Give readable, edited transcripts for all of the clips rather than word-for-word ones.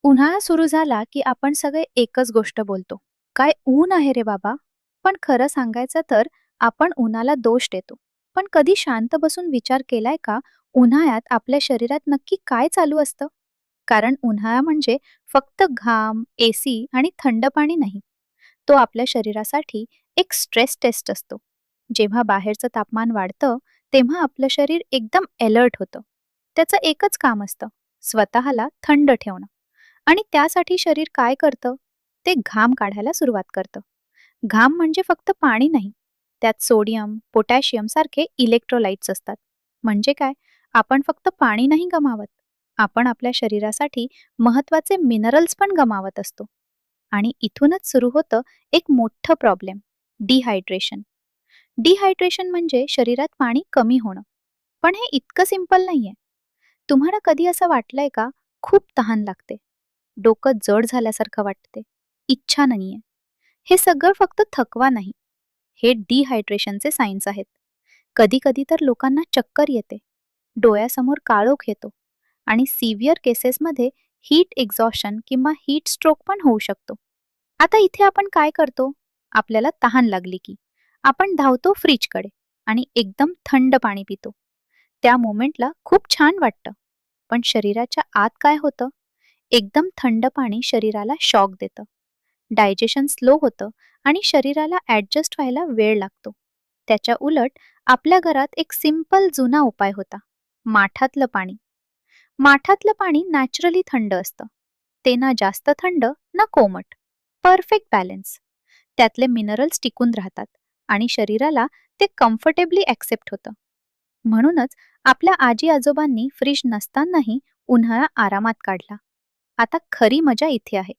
उन्हाळा सुरू झाला की आपण सगळे एकच गोष्ट बोलतो. काय ऊन आहे रे बाबा. पण खरं सांगायचं तर आपण उन्हाला दोष देतो. पण कधी शांत बसून विचार केलाय का, उन्हाळ्यात आपल्या शरीरात नक्की काय चालू असतं? कारण उन्हाळा म्हणजे फक्त घाम, एसी आणि थंड पाणी नाही. तो आपल्या शरीरासाठी एक स्ट्रेस टेस्ट असतो. जेव्हा बाहेरचं तापमान वाढतं, तेव्हा आपलं शरीर एकदम अलर्ट होतं. त्याचं एकच काम असतं, स्वतःला थंड ठेवणं. आणि त्यासाठी शरीर काय करतं? ते घाम काढायला सुरुवात करतं. घाम म्हणजे फक्त पाणी नाही. त्यात सोडियम, पोटॅशियम सारखे इलेक्ट्रोलाइट्स असतात. म्हणजे काय? आपण फक्त पाणी नाही गमावत. आपण आपल्या शरीरासाठी महत्वाचे मिनरल्स पण गमावत असतो. आणि इथूनच सुरू होतं एक मोठं प्रॉब्लेम, डिहायड्रेशन. डिहायड्रेशन म्हणजे शरीरात पाणी कमी होणं. पण हे इतकं सिंपल नाहीये. तुम्हाला कधी असं वाटलंय का, खूप तहान लागते, डोकं जड झाल्यासारखं वाटते, इच्छा नाहीये? हे सगळं फक्त थकवा नाही, हे डिहायड्रेशनचे सायन्स आहेत. कधी कधी तर लोकांना चक्कर येते, डोळ्यासमोर काळोख येतो आणि सिव्हिअर केसेसमध्ये हीट एक्झॉशन किंवा हीट स्ट्रोक पण होऊ शकतो. आता इथे आपण काय करतो? आपल्याला तहान लागली की आपण धावतो फ्रीजकडे आणि एकदम थंड पाणी पितो. त्या मोमेंटला खूप छान वाटतं. पण शरीराच्या आत काय होतं? एकदम थंड पाणी शरीराला शॉक देतं. डायजेशन स्लो होतं आणि शरीराला ॲडजस्ट व्हायला वेळ लागतो. त्याच्या उलट आपल्या घरात एक सिंपल जुना उपाय होता, माठातलं पाणी. माठातलं पाणी नॅचरली थंड असतं. ते ना जास्त थंड ना कोमट, परफेक्ट बॅलन्स. त्यातले मिनरल्स टिकून राहतात आणि शरीराला ते कम्फर्टेबली ॲक्सेप्ट होतं. म्हणूनच आपल्या आजी आजोबांनी फ्रीज नसतानाही उन्हाळा आरामात काढला. आता खरी मजा इथे आहे.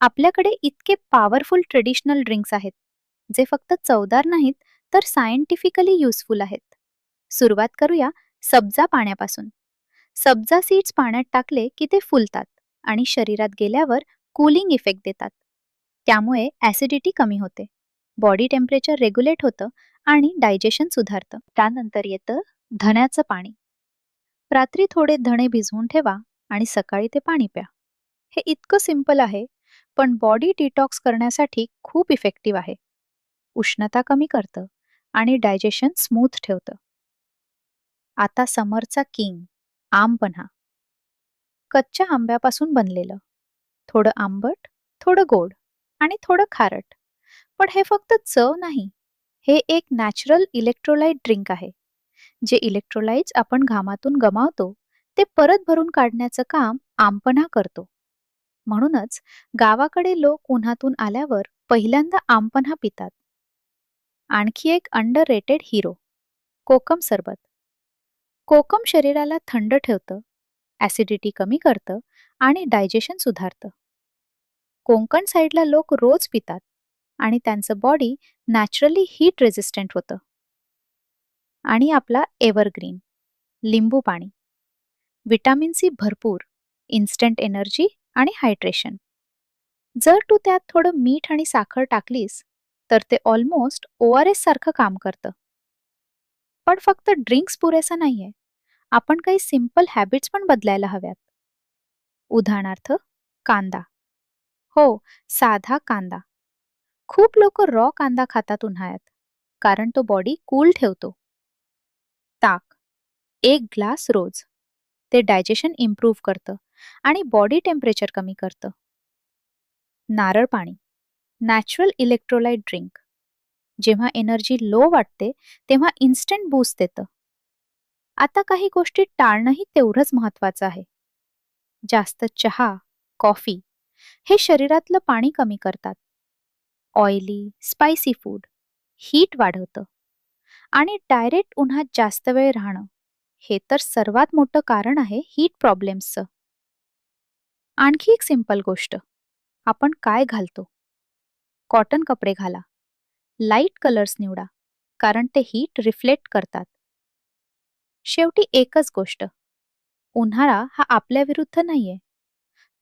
आपल्याकडे इतके पॉवरफुल ट्रेडिशनल ड्रिंक्स आहेत, जे फक्त चवदार नाहीत तर सायंटिफिकली युजफुल आहेत. सुरुवात करूया सब्जा पाण्यापासून. सब्जा सीड्स पाण्यात टाकले की ते फुलतात आणि शरीरात गेल्यावर कूलिंग इफेक्ट देतात. त्यामुळे ॲसिडिटी कमी होते, बॉडी टेम्परेचर रेग्युलेट होतं आणि डायजेशन सुधारतं. त्यानंतर येतं धण्याचं पाणी. रात्री थोडे धणे भिजवून ठेवा आणि सकाळी ते पाणी प्या. हे इतकं सिंपल आहे, पण बॉडी डिटॉक्स करण्यासाठी खूप इफेक्टिव्ह आहे. उष्णता कमी करतं आणि डायजेशन स्मूथ ठेवतं. आता समरचा किंग, आमपन्हा. कच्च्या आंब्यापासून बनलेलं, थोडं आंबट, थोडं गोड आणि थोडं खारट. पण हे फक्त चव नाही, हे एक नॅचरल इलेक्ट्रोलाइट ड्रिंक आहे. जे इलेक्ट्रोलाइट्स आपण घामातून गमावतो, ते परत भरून काढण्याचं काम आंपणा करतो. म्हणूनच गावाकडे लोक उन्हातून आल्यावर पहिल्यांदा आंपणा पितात. आणखी एक अंडर रेटेड हिरो, कोकम सरबत. कोकम शरीराला थंड ठेवतं, ॲसिडिटी कमी करतं आणि डायजेशन सुधारतं. कोकण साईडला लोक रोज पितात आणि त्यांचं बॉडी नॅचरली हीट रेझिस्टंट होतं. आणि आपला एव्हरग्रीन, लिंबू पाणी. विटॅमिन सी भरपूर, इन्स्टंट एनर्जी आणि हायड्रेशन. जर तू त्यात थोडं मीठ आणि साखर टाकलीस, तर ते ऑलमोस्ट ORS सारखं काम करतं. पण फक्त ड्रिंक्स पुरेसं नाहीये, आपण काही सिंपल हॅबिट्स पण बदलायला हव्यात. उदाहरणार्थ, कांदा. हो, साधा कांदा. खूप लोक रॉ कांदा खातात उन्हाळ्यात, कारण तो बॉडी कूल ठेवतो. ताक, एक ग्लास रोज. ते डायजेशन इम्प्रूव्ह करतं आणि बॉडी टेम्परेचर कमी करतं. नारळ पाणी, नॅचरल इलेक्ट्रोलाइट ड्रिंक. जेव्हा एनर्जी लो वाटते, तेव्हा इन्स्टंट बूस्ट देतं. आता काही गोष्टी टाळणंही तेवढंच महत्वाचं आहे. जास्त चहा, कॉफी हे शरीरातलं पाणी कमी करतात. ऑइली, स्पायसी फूड हीट वाढवतं. आणि डायरेक्ट उन्हात जास्त वेळ राहणं, हे तर सर्वात मोठं कारण आहे हीट प्रॉब्लेम्सचं. आणखी एक सिंपल गोष्ट, आपण काय घालतो? कॉटन कपडे घाला, लाईट कलर्स निवडा, कारण ते हीट रिफ्लेक्ट करतात. शेवटी एकच गोष्ट, उन्हाळा हा आपल्या विरुद्ध नाहीये.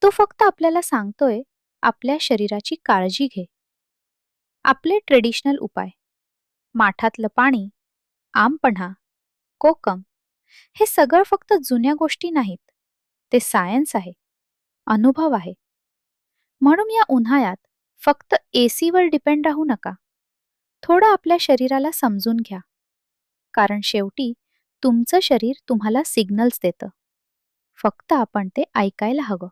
तो फक्त आपल्याला सांगतोय, आपल्या शरीराची काळजी घे. आपले ट्रेडिशनल उपाय, माठातलं पाणी, आमपन्हा, कोकम, हे सगळं फक्त जुन्या गोष्टी नाहीत. ते सायन्स आहे अनुभव आहे. म्हणून या उन्हाळ्यात फक्त एसीवर डिपेंड राहू नका. थोडं आपल्या शरीराला समजून घ्या. कारण शेवटी तुमचं शरीर तुम्हाला सिग्नल्स देतं. फक्त आपण ते ऐकायला हवं.